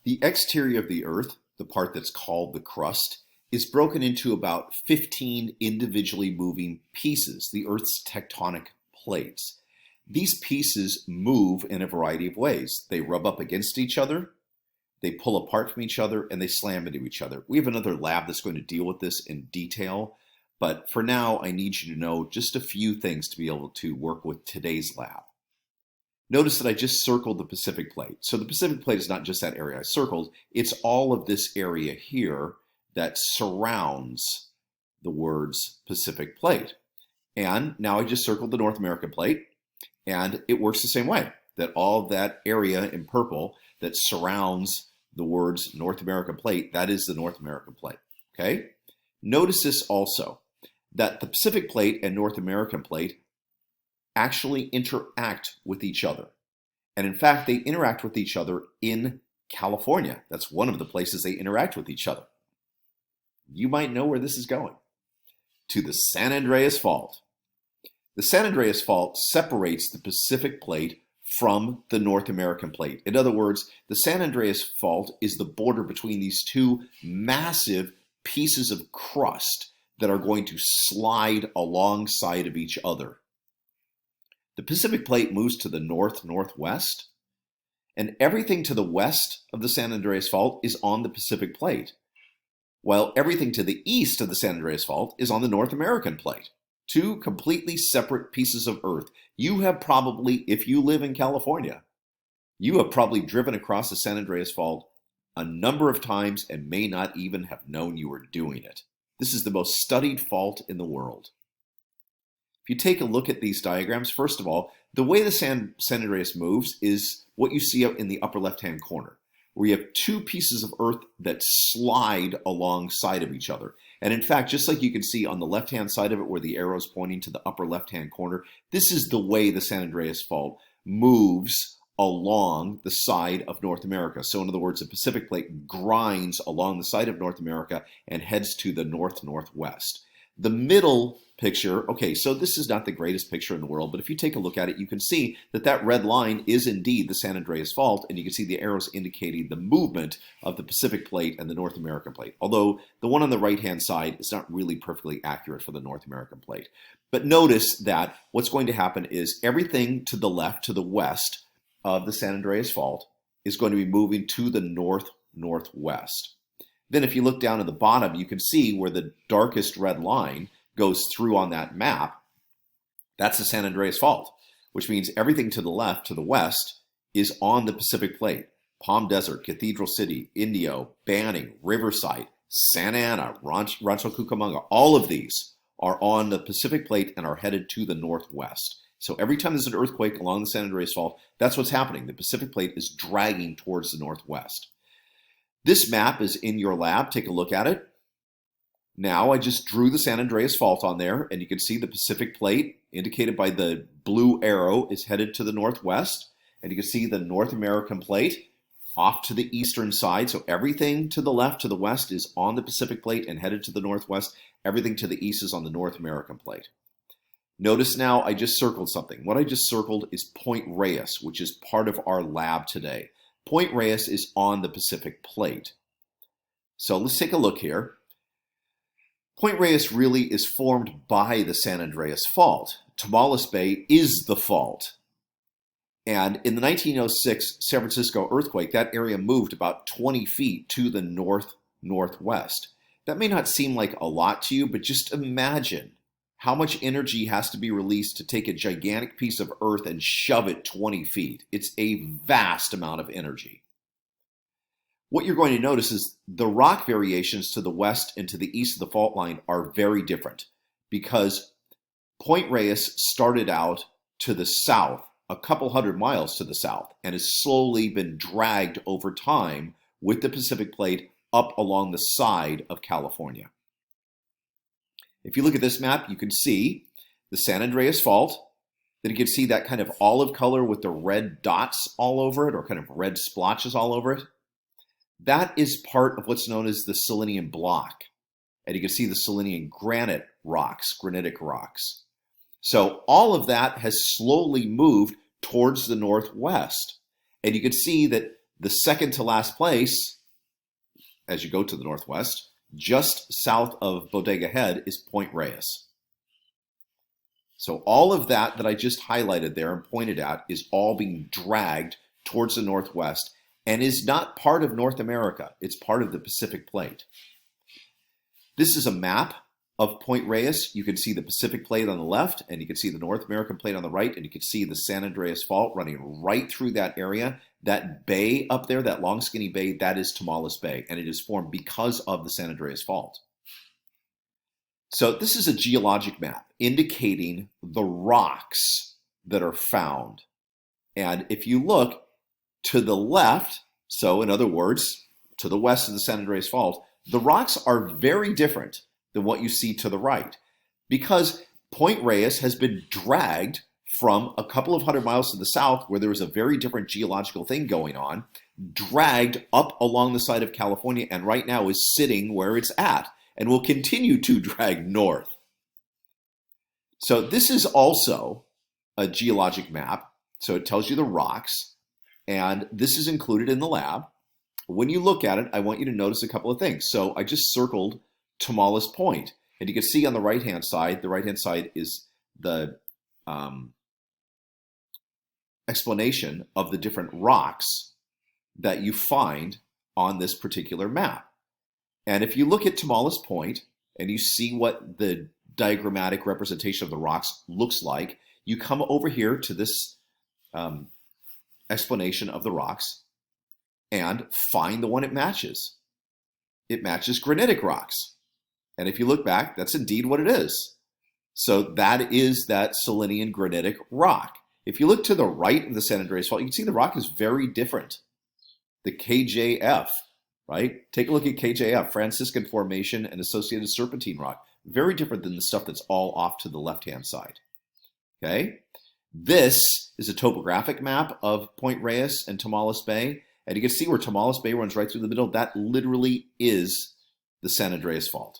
The exterior of the Earth, the part that's called the crust, is broken into about 15 individually moving pieces, the Earth's tectonic plates. These pieces move in a variety of ways. They rub up against each other, they pull apart from each other, and they slam into each other. We have another lab that's going to deal with this in detail, but for now, I need you to know just a few things to be able to work with today's lab. Notice that I just circled the Pacific Plate. So the Pacific Plate is not just that area I circled, it's all of this area here that surrounds the words Pacific Plate. And now I just circled the North American Plate, and it works the same way, that all of that area in purple that surrounds the words North American Plate, that is the North American Plate, okay? Notice this also, that the Pacific Plate and North American Plate actually interact with each other. And in fact, they interact with each other in California. That's one of the places they interact with each other. You might know where this is going. To the San Andreas Fault. The San Andreas Fault separates the Pacific Plate from the North American Plate. In other words, the San Andreas Fault is the border between these two massive pieces of crust that are going to slide alongside of each other. The Pacific Plate moves to the north-northwest, and everything to the west of the San Andreas Fault is on the Pacific Plate, while everything to the east of the San Andreas Fault is on the North American Plate. Two completely separate pieces of Earth. You have probably, if you live in California, you have probably driven across the San Andreas Fault a number of times and may not even have known you were doing it. This is the most studied fault in the world. If you take a look at these diagrams, first of all, the way the San Andreas moves is what you see up in the upper left-hand corner, where you have two pieces of Earth that slide alongside of each other. And in fact, just like you can see on the left-hand side of it where the arrow is pointing to the upper left-hand corner, this is the way the San Andreas Fault moves along the side of North America. So in other words, the Pacific Plate grinds along the side of North America and heads to the north-northwest. The middle picture, okay, so this is not the greatest picture in the world, but if you take a look at it, you can see that that red line is indeed the San Andreas Fault, and you can see the arrows indicating the movement of the Pacific Plate and the North American Plate, although the one on the right-hand side is not really perfectly accurate for the North American Plate. But notice that what's going to happen is everything to the left, to the west of the San Andreas Fault is going to be moving to the north-northwest. Then if you look down at the bottom, you can see where the darkest red line goes through on that map. That's the San Andreas Fault, which means everything to the left, to the west, is on the Pacific Plate. Palm Desert, Cathedral City, Indio, Banning, Riverside, Santa Ana, Rancho Cucamonga, all of these are on the Pacific Plate and are headed to the northwest. So every time there's an earthquake along the San Andreas Fault, that's what's happening. The Pacific Plate is dragging towards the northwest. This map is in your lab. Take a look at it. Now I just drew the San Andreas Fault on there, and you can see the Pacific Plate, indicated by the blue arrow, is headed to the northwest. And you can see the North American Plate off to the eastern side. So everything to the left, to the west is on the Pacific Plate and headed to the northwest. Everything to the east is on the North American Plate. Notice now I just circled something. What I just circled is Point Reyes, which is part of our lab today. Point Reyes is on the Pacific Plate. So let's take a look here. Point Reyes really is formed by the San Andreas Fault. Tomales Bay is the fault. And in the 1906 San Francisco earthquake, that area moved about 20 feet to the north-northwest. That may not seem like a lot to you, but just imagine how much energy has to be released to take a gigantic piece of Earth and shove it 20 feet. It's a vast amount of energy. What you're going to notice is the rock variations to the west and to the east of the fault line are very different because Point Reyes started out to the south, a couple hundred miles to the south, and has slowly been dragged over time with the Pacific Plate up along the side of California. If you look at this map, you can see the San Andreas Fault. Then you can see that kind of olive color with the red dots all over it, or kind of red splotches all over it. That is part of what's known as the Selenian block. And you can see the Selenian granite rocks, granitic rocks. So all of that has slowly moved towards the northwest. And you can see that The second to last place, as you go to the northwest, just south of Bodega Head, is Point Reyes. So all of that I just highlighted there and pointed at is all being dragged towards the northwest and is not part of North America. It's part of the Pacific Plate. This is a map of Point Reyes. You can see the Pacific Plate on the left, and you can see the North American Plate on the right, and you can see the San Andreas Fault running right through that area. That bay up there, that long skinny bay, that is Tomales Bay, and it is formed because of the San Andreas Fault. So this is a geologic map indicating the rocks that are found. And if you look to the left, so in other words, to the west of the San Andreas Fault, the rocks are very different than what you see to the right, because Point Reyes has been dragged from a couple of hundred miles to the south, where there was a very different geological thing going on, dragged up along the side of California, and right now is sitting where it's at, and will continue to drag north. So this is also a geologic map, so it tells you the rocks, and this is included in the lab. When you look at it, I want you to notice a couple of things. So I just circled Tomales Point, and you can see on the right-hand side is the explanation of the different rocks that you find on this particular map. And if you look at Tomales Point and you see what the diagrammatic representation of the rocks looks like, you come over here to this explanation of the rocks and find the one it matches. It matches granitic rocks. And if you look back, that's indeed what it is. So that is that Selenian granitic rock. If you look to the right of the San Andreas Fault, you can see the rock is very different. The KJF, right? Take a look at KJF, Franciscan Formation and associated serpentine rock. Very different than the stuff that's all off to the left-hand side. Okay? This is a topographic map of Point Reyes and Tomales Bay. And you can see where Tomales Bay runs right through the middle. That literally is the San Andreas Fault.